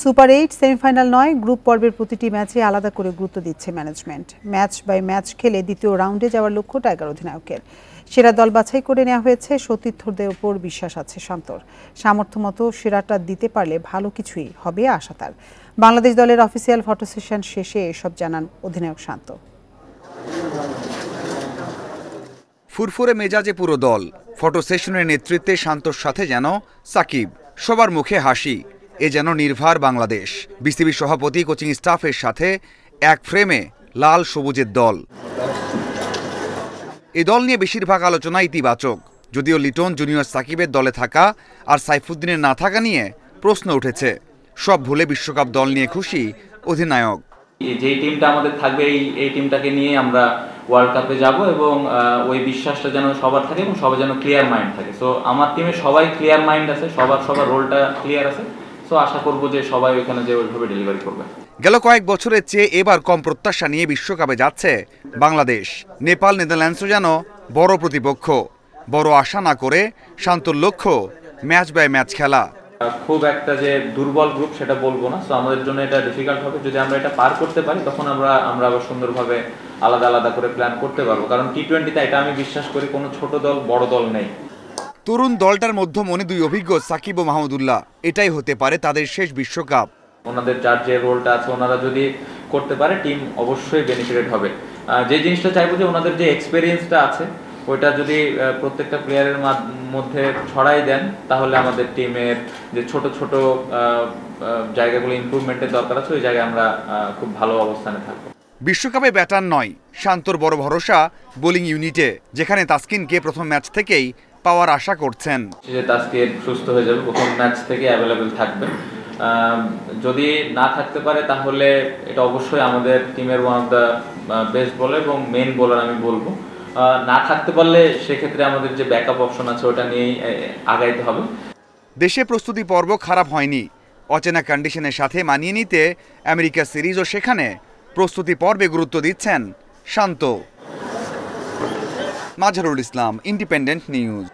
Super 8 semifinal নয়, group পর্বের প্রতিটি ম্যাচে আলাদা করে গুরুত্ব দিচ্ছে ম্যানেজমেন্ট। ম্যাচ বাই ম্যাচ খেলে দ্বিতীয় রাউন্ডে যাওয়ার লক্ষ্য টাইগার অধিনায়কের। সেরা দল বাছাই করে নেওয়া হয়েছে, সতীর্থদের ওপর বিশ্বাস আছে শান্তর। সামর্থ্য মতো সেরাটা দিতে পারলে ভালো কিছুই হবে আশা তার। বাংলাদেশ দলের অফিসিয়াল ফটো সেশন শেষে এসব জানান অধিনায়ক শান্ত। ফুরফুরে মেজাজে পুরো দল। ফটো সেশনের নেতৃত্বে শান্তর সাথে যেন সাকিব, সবার মুখে হাসি। এ যেন নির্ভার বাংলাদেশ। বিসিবি সভাপতি, কোচিং স্টাফের সাথে এক ফ্রেমে লাল সবুজের দল। এ দল নিয়ে বেশিরভাগ আলোচনা ইতিবাচক, যদিও লিটন জুনিয়র সাকিবের দলে থাকা আর সাইফুদ্দিনের না থাকা নিয়ে প্রশ্ন উঠেছে। সব ভুলে বিশ্বকাপ দল নিয়ে খুশি অধিনায়ক। যে টিমটা আমাদের থাকবে এই টিমটাকে নিয়ে আমরা ওয়ার্ল্ড কাপে যাব এবং ওই বিশ্বাসটা যেন সবার থাকে এবং সবার যেন ক্লিয়ার মাইন্ড থাকে। সো আমার টিমে সবাই ক্লিয়ার মাইন্ড আছে, সবার রোলটা ক্লিয়ার আছে। সো আশা করব যে সবাই ওইখানে যে ওইভাবে ডেলিভারি করবে। গেল কয়েক বছরের চেয়ে এবার কম প্রত্যাশা নিয়ে বিশ্বকাপে যাচ্ছে বাংলাদেশ। নেপাল, নেদারল্যান্ডসও যেন বড় প্রতিপক্ষ। বড় আশা না করে শান্তর লক্ষ্য ম্যাচ বাই ম্যাচ খেলা। খুব একটা যে দুর্বল গ্রুপ সেটা বলবো না। সো আমাদের জন্য এটা ডিফিকাল্ট হবে। যদি আমরা এটা পার করতে পারি তখন আমরা আবার সুন্দরভাবে আলাদা করে প্ল্যান করতে পারবো। কারণ টি-20তে এটা আমি বিশ্বাস করি কোনো ছোট দল বড় দল নেই। তরুণ দলটার মধ্যমণি দুই অভিজ্ঞ সাকিব ও মাহমুদুল্লাহ। এটাই হতে পারে তাদের শেষ বিশ্বকাপ। ওনাদের যার যে রোলটা আছে ওনারা যদি করতে পারে টিম অবশ্যই বেনিফিটেড হবে। যে জিনিসটা চাইবো যে ওনাদের যে এক্সপেরিয়েন্সটা আছে ওইটা যদি প্রত্যেকটা প্লেয়ারের মধ্যে ছড়াই দেন তাহলে আমাদের টিমের যে ছোট জায়গাগুলো ইমপ্রুভমেন্টের দরকার আছে ওই জায়গায় আমরা খুব ভালো অবস্থানে থাকবো। বিশ্বকাপে ব্যাটার নয়, শান্তর বড় ভরসা বোলিং ইউনিটে, যেখানে তাসকিনকে প্রথম ম্যাচ থেকেই পাওয়ার আশা করছেন। যে তাসকিন সুস্থ হয়ে যাবে, প্রথম ম্যাচ থেকে অ্যাভেলেবেল থাকবে। যদি না থাকতে পারে তাহলে এটা অবশ্যই আমাদের টিমের one of the best bowler এবং মেন বোলার আমি বলবো। না থাকতে পারলে সেক্ষেত্রে আমাদের যে ব্যাকআপ অপশন আছে ওটা নিয়েই আগাইতে হবে। দেশে প্রস্তুতি পর্ব খারাপ হয়নি। অচেনা কন্ডিশনের সাথে মানিয়ে নিতে আমেরিকা সিরিজ ও সেখানে প্রস্তুতি পর্বে গুরুত্ব দিচ্ছেন শান্ত। Mazharul Islam, independent news.